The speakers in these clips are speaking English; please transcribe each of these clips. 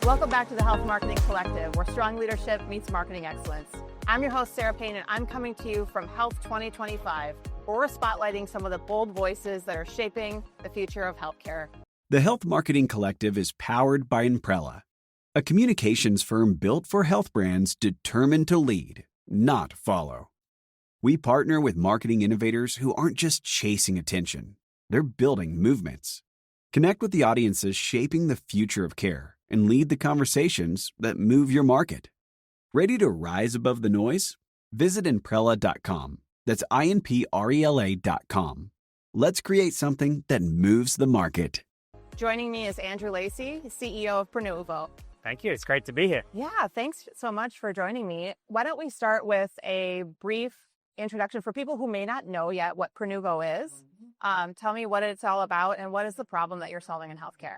Welcome back to the Health Marketing Collective, where strong leadership meets marketing excellence. I'm your host, Sara Payne, and I'm coming to you from Health 2025, where we're spotlighting some of the bold voices that are shaping the future of healthcare. The Health Marketing Collective is powered by Imprella, a communications firm built for health brands determined to lead, not follow. We partner with marketing innovators who aren't just chasing attention, they're building movements. Connect with the audiences shaping the future of care and lead the conversations that move your market. Ready to rise above the noise? Visit Imprella.com. That's INPRELA.com. Let's create something that moves the market. Joining me is Andrew Lacy, CEO of Prenuvo. Thank you. It's great to be here. Yeah, thanks so much for joining me. Why don't we start with a brief introduction for people who may not know yet what Prenuvo is. Tell me what it's all about and what is the problem that you're solving in healthcare.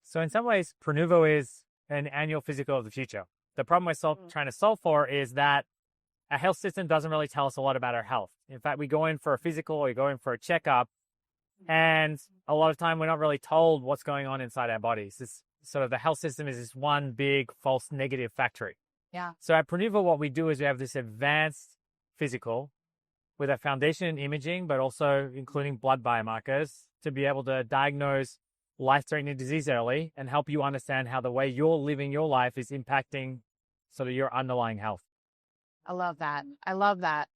So in some ways, Prenuvo is an annual physical of the future. The problem we're trying to solve for is that a health system doesn't really tell us a lot about our health. In fact, we go in for a physical or we go in for a checkup, and a lot of time we're not really told what's going on inside our bodies. It's sort of the health system is this one big false negative factory. Yeah. So at Prenuvo, what we do is we have this advanced physical with a foundation in imaging, but also including blood biomarkers to be able to diagnose life-threatening disease early and help you understand how the way you're living your life is impacting sort of your underlying health. I love that. I love that.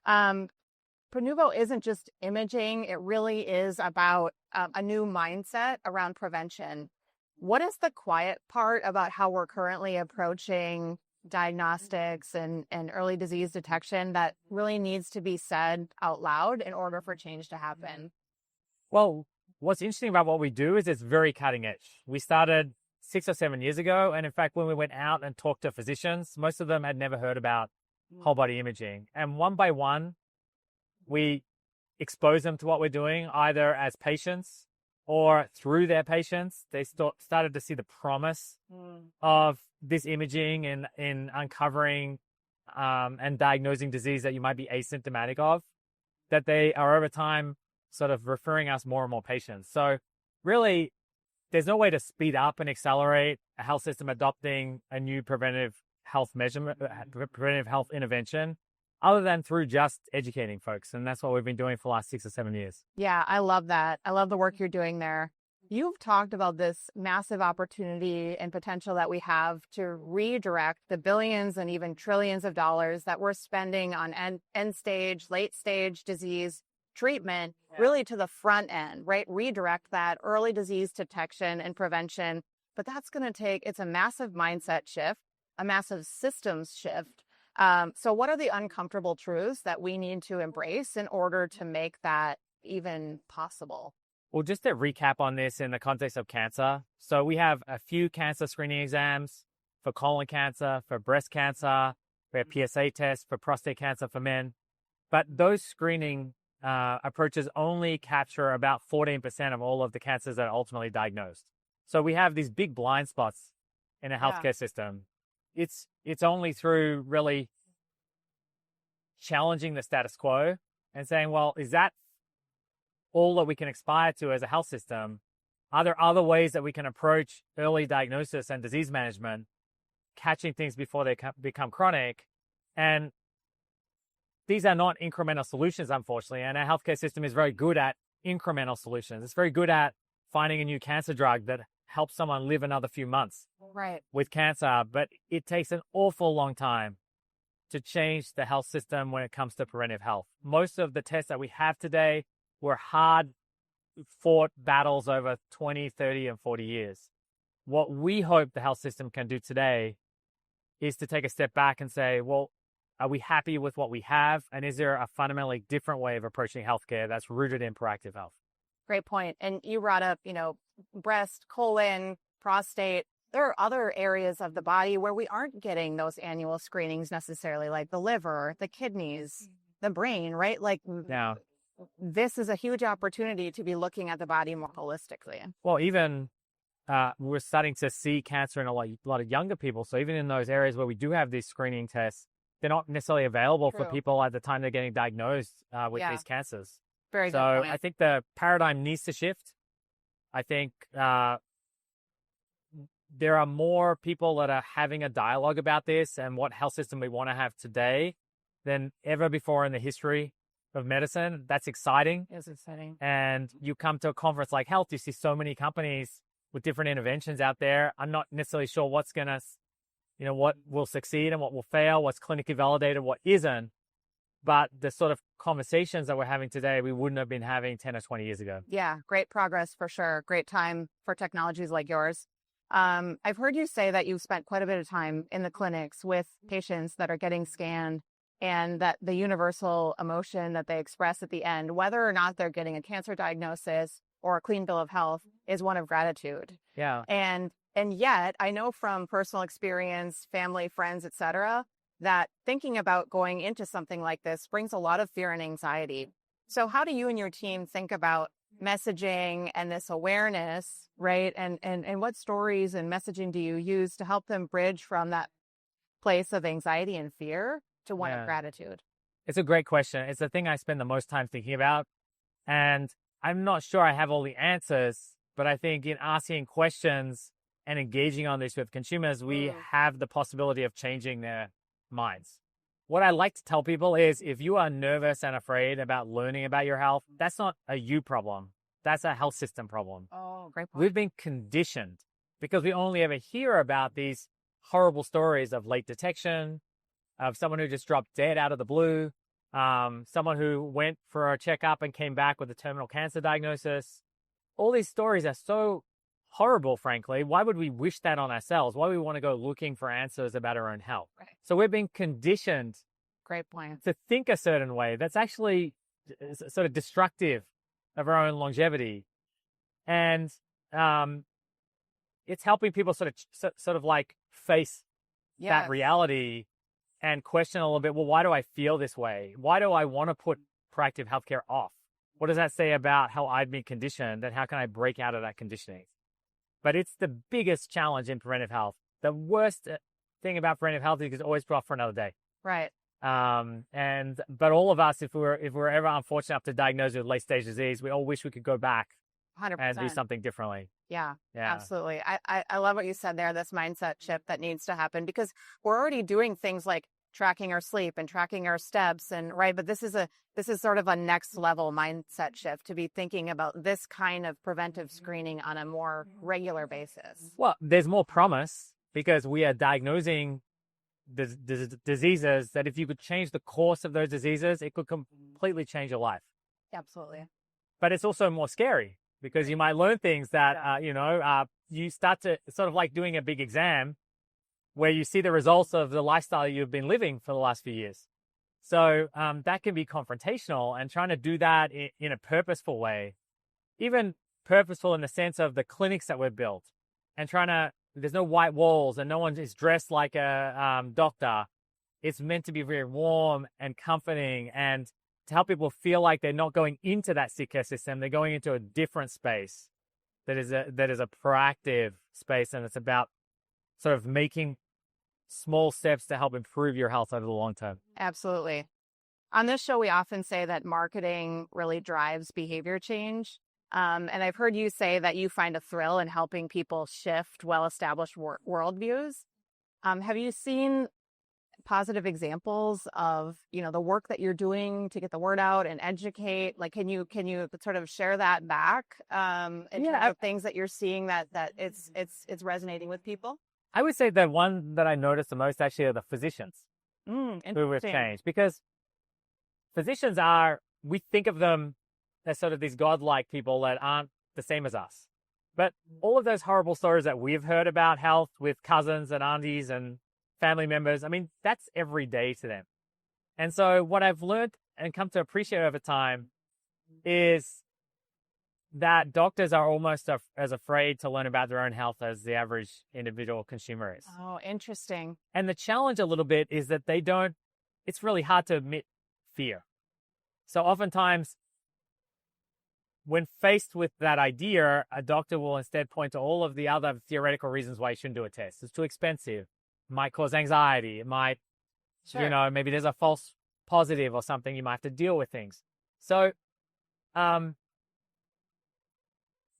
Prenuvo isn't just imaging. It really is about a new mindset around prevention. What is the quiet part about how we're currently approaching diagnostics and early disease detection that really needs to be said out loud in order for change to happen? Well, what's interesting about what we do is it's very cutting edge. We started 6 or 7 years ago. And in fact, when we went out and talked to physicians, most of them had never heard about whole body imaging. And one by one, we expose them to what we're doing, either as patients or through their patients. They started to see the promise of this imaging in uncovering and diagnosing disease that you might be asymptomatic of, that they are over time sort of referring us more and more patients. So really, there's no way to speed up and accelerate a health system adopting a new preventive health measurement, preventive health intervention, other than through just educating folks. And that's what we've been doing for the last 6 or 7 years. Yeah, I love that. I love the work you're doing there. You've talked about this massive opportunity and potential that we have to redirect the billions and even trillions of dollars that we're spending on end stage, late stage disease treatment, really to the front end, right? Redirect that early disease detection and prevention. But that's going to take, it's a massive mindset shift, a massive systems shift. So what are the uncomfortable truths that we need to embrace in order to make that even possible? Well, just to recap on this in the context of cancer. So we have a few cancer screening exams for colon cancer, for breast cancer, we have PSA tests for prostate cancer for men. But those screening approaches only capture about 14% of all of the cancers that are ultimately diagnosed. So we have these big blind spots in a healthcare system. It's only through really challenging the status quo and saying, well, is that all that we can aspire to as a health system? Are there other ways that we can approach early diagnosis and disease management, catching things before they become chronic? And these are not incremental solutions, unfortunately. And our healthcare system is very good at incremental solutions. It's very good at finding a new cancer drug that helps someone live another few months with cancer. But it takes an awful long time to change the health system when it comes to preventive health. Most of the tests that we have today were hard-fought battles over 20, 30, and 40 years. What we hope the health system can do today is to take a step back and say, well, are we happy with what we have? And is there a fundamentally different way of approaching healthcare that's rooted in proactive health? Great point. And you brought up, breast, colon, prostate. There are other areas of the body where we aren't getting those annual screenings necessarily, like the liver, the kidneys, the brain, right? Like now, this is a huge opportunity to be looking at the body more holistically. Well, even we're starting to see cancer in a lot of younger people. So even in those areas where we do have these screening tests, they're not necessarily available for people at the time they're getting diagnosed with these cancers. Very good point. I think the paradigm needs to shift. I think there are more people that are having a dialogue about this and what health system we want to have today than ever before in the history of medicine. That's exciting. It's exciting. And you come to a conference like Health, you see so many companies with different interventions out there. I'm not necessarily sure what's going to, what will succeed and what will fail, what's clinically validated, what isn't. But the sort of conversations that we're having today, we wouldn't have been having 10 or 20 years ago. Yeah, great progress for sure. Great time for technologies like yours. I've heard you say that you've spent quite a bit of time in the clinics with patients that are getting scanned, and that the universal emotion that they express at the end, whether or not they're getting a cancer diagnosis or a clean bill of health, is one of gratitude. Yeah. And yet I know from personal experience, family, friends, etc., that thinking about going into something like this brings a lot of fear and anxiety. So how do you and your team think about messaging and this awareness, right? And what stories and messaging do you use to help them bridge from that place of anxiety and fear to one of gratitude? It's a great question. It's the thing I spend the most time thinking about. And I'm not sure I have all the answers, but I think in asking questions and engaging on this with consumers, we have the possibility of changing their minds. What I like to tell people is if you are nervous and afraid about learning about your health, that's not a you problem. That's a health system problem. Oh, great point. We've been conditioned because we only ever hear about these horrible stories of late detection, of someone who just dropped dead out of the blue, someone who went for a checkup and came back with a terminal cancer diagnosis. All these stories are so horrible, frankly. Why would we wish that on ourselves? Why would we want to go looking for answers about our own health? Right. So we're being conditioned Great point. to think a certain way that's actually sort of destructive of our own longevity. And it's helping people sort of like face that reality and question a little bit, well, why do I feel this way? Why do I want to put proactive healthcare off? What does that say about how I've been conditioned, and how can I break out of that conditioning? But it's the biggest challenge in preventive health. The worst thing about preventive health is it's always put off for another day. Right. But all of us, if we're ever unfortunate enough to diagnose with late stage disease, we all wish we could go back 100%. and do something differently. Yeah, absolutely. I love what you said there, this mindset shift that needs to happen, because we're already doing things like tracking our sleep and tracking our steps, and right. But this is sort of a next level mindset shift to be thinking about this kind of preventive screening on a more regular basis. Well, there's more promise because we are diagnosing diseases that if you could change the course of those diseases, it could completely change your life. Absolutely. But it's also more scary because you might learn things that, you start to sort of like doing a big exam where you see the results of the lifestyle you've been living for the last few years. So that can be confrontational, and trying to do that in a purposeful way, even purposeful in the sense of the clinics that we've built, and there's no white walls and no one is dressed like a doctor. It's meant to be very warm and comforting, and to help people feel like they're not going into that sick care system. They're going into a different space that is a proactive space, and it's about sort of making small steps to help improve your health over the long term. Absolutely. On this show, we often say that marketing really drives behavior change. And I've heard you say that you find a thrill in helping people shift well-established worldviews. Have you seen positive examples of, the work that you're doing to get the word out and educate? Like, can you sort of share that back in terms of things that you're seeing that it's resonating with people? I would say the one that I noticed the most actually are the physicians who have changed, because physicians we think of them as sort of these godlike people that aren't the same as us. But all of those horrible stories that we've heard about health with cousins and aunties and family members, I mean, that's every day to them. And so what I've learned and come to appreciate over time is that doctors are almost as afraid to learn about their own health as the average individual consumer is. Oh, interesting. And the challenge a little bit is that it's really hard to admit fear. So oftentimes, when faced with that idea, a doctor will instead point to all of the other theoretical reasons why you shouldn't do a test. It's too expensive. It might cause anxiety. It might, maybe there's a false positive or something. You might have to deal with things. So,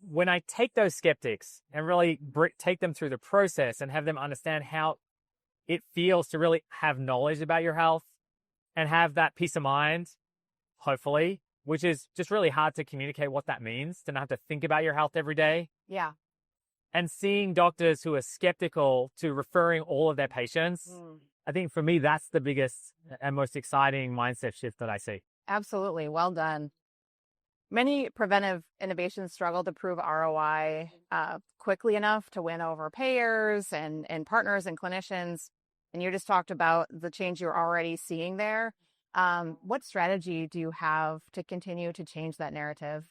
when I take those skeptics and really take them through the process and have them understand how it feels to really have knowledge about your health and have that peace of mind, hopefully, which is just really hard to communicate what that means, to not have to think about your health every day. Yeah. And seeing doctors who are skeptical to referring all of their patients, I think for me, that's the biggest and most exciting mindset shift that I see. Absolutely. Well done. Many preventive innovations struggle to prove ROI quickly enough to win over payers and partners and clinicians. And you just talked about the change you're already seeing there. What strategy do you have to continue to change that narrative?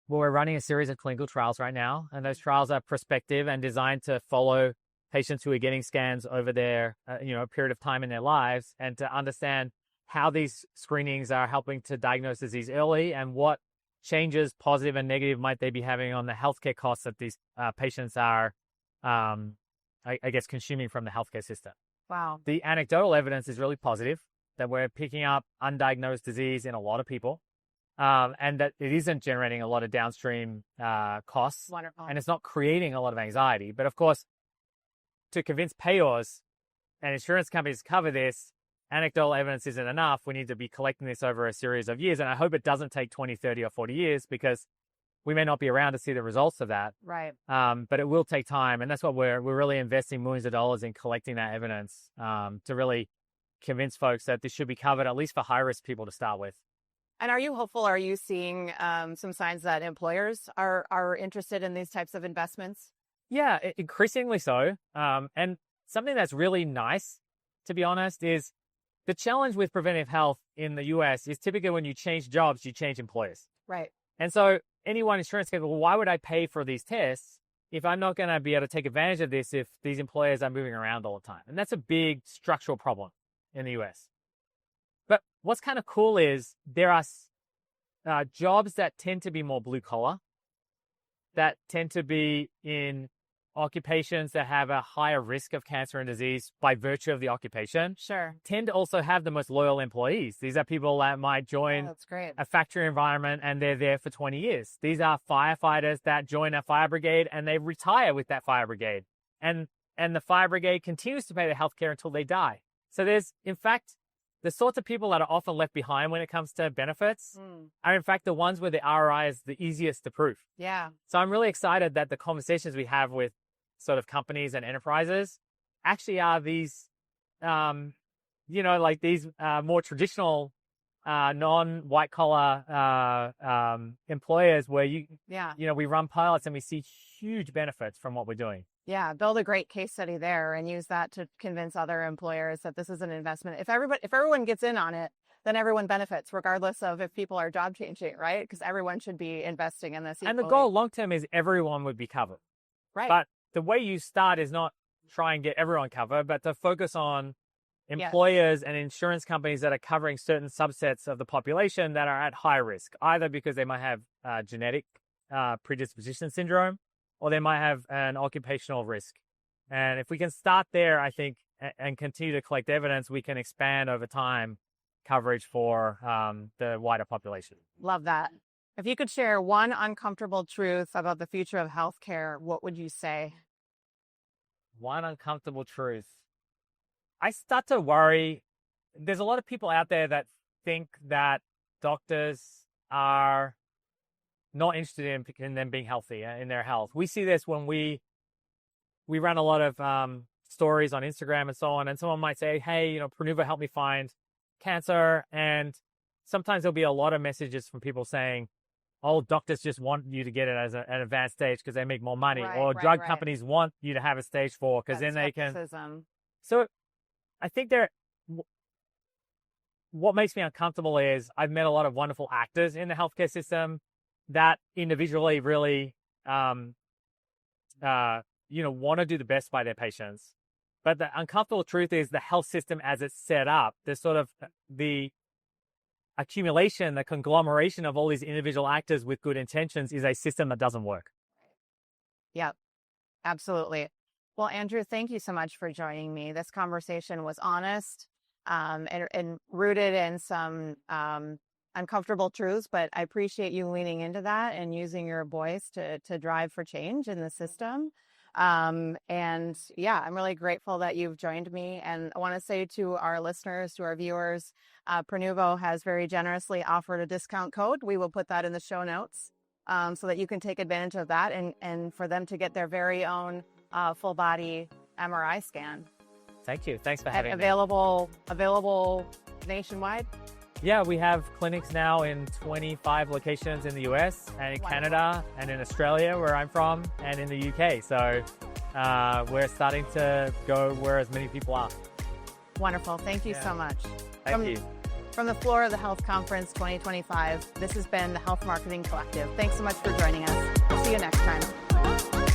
Well, we're running a series of clinical trials right now, and those trials are prospective and designed to follow patients who are getting scans over their, a period of time in their lives, and to understand how these screenings are helping to diagnose disease early and what changes, positive and negative, might they be having on the healthcare costs that these patients are, consuming from the healthcare system. Wow. The anecdotal evidence is really positive that we're picking up undiagnosed disease in a lot of people. And that it isn't generating a lot of downstream costs. Wonderful. And it's not creating a lot of anxiety. But of course, to convince payers and insurance companies to cover this, anecdotal evidence isn't enough. We need to be collecting this over a series of years. And I hope it doesn't take 20, 30, or 40 years, because we may not be around to see the results of that. Right. But it will take time. And that's what we're really investing millions of dollars in, collecting that evidence to really convince folks that this should be covered, at least for high-risk people to start with. And are you hopeful? Are you seeing some signs that employers are interested in these types of investments? Yeah, increasingly so. And something that's really nice, to be honest, is the challenge with preventive health in the US is typically when you change jobs, you change employers. Right. And so any one insurance company, well, why would I pay for these tests if I'm not going to be able to take advantage of this if these employers are moving around all the time? And that's a big structural problem in the US. But what's kind of cool is there are jobs that tend to be more blue collar, that tend to be in occupations that have a higher risk of cancer and disease by virtue of the occupation. Sure. Tend to also have the most loyal employees. These are people that might join that's great. a factory environment and they're there for 20 years. These are firefighters that join a fire brigade and they retire with that fire brigade. And the fire brigade continues to pay their healthcare until they die. So there's, in fact, the sorts of people that are often left behind when it comes to benefits are, in fact, the ones where the ROI is the easiest to prove. Yeah. So I'm really excited that the conversations we have with sort of companies and enterprises actually are these, these more traditional, non-white collar employers where we run pilots and we see huge benefits from what we're doing. Yeah, build a great case study there and use that to convince other employers that this is an investment. If everyone gets in on it, then everyone benefits, regardless of if people are job changing, right? Because everyone should be investing in this equally. And the goal long term is everyone would be covered. Right. But the way you start is not try and get everyone covered, but to focus on employers and insurance companies that are covering certain subsets of the population that are at high risk, either because they might have genetic predisposition syndrome, or they might have an occupational risk. And if we can start there, I think, and continue to collect evidence, we can expand over time coverage for the wider population. Love that. If you could share one uncomfortable truth about the future of healthcare, what would you say? One uncomfortable truth. I start to worry. There's a lot of people out there that think that doctors are not interested in them being healthy, in their health. We see this when we run a lot of stories on Instagram and so on, and someone might say, hey, Prenuvo helped me find cancer. And sometimes there'll be a lot of messages from people saying, oh, doctors just want you to get it as an advanced stage because they make more money, or drug companies want you to have a stage 4 because then they can. So I think what makes me uncomfortable is I've met a lot of wonderful actors in the healthcare system that individually really, want to do the best by their patients. But the uncomfortable truth is the health system as it's set up, there's sort of the accumulation, the conglomeration of all these individual actors with good intentions is a system that doesn't work. Yep, absolutely. Well, Andrew, thank you so much for joining me. This conversation was honest and rooted in some uncomfortable truths, but I appreciate you leaning into that and using your voice to drive for change in the system. And yeah, I'm really grateful that you've joined me. And I want to say to our listeners, to our viewers, Prenuvo has very generously offered a discount code. We will put that in the show notes so that you can take advantage of that and for them to get their very own full body MRI scan. Thank you. Thanks for having me. Available nationwide? Yeah, we have clinics now in 25 locations in the US and in Canada and in Australia, where I'm from, and in the UK. So we're starting to go where as many people are. Wonderful. Thank you so much. Thank you. From the floor of the Health Conference 2025, this has been the Health Marketing Collective. Thanks so much for joining us. We'll see you next time.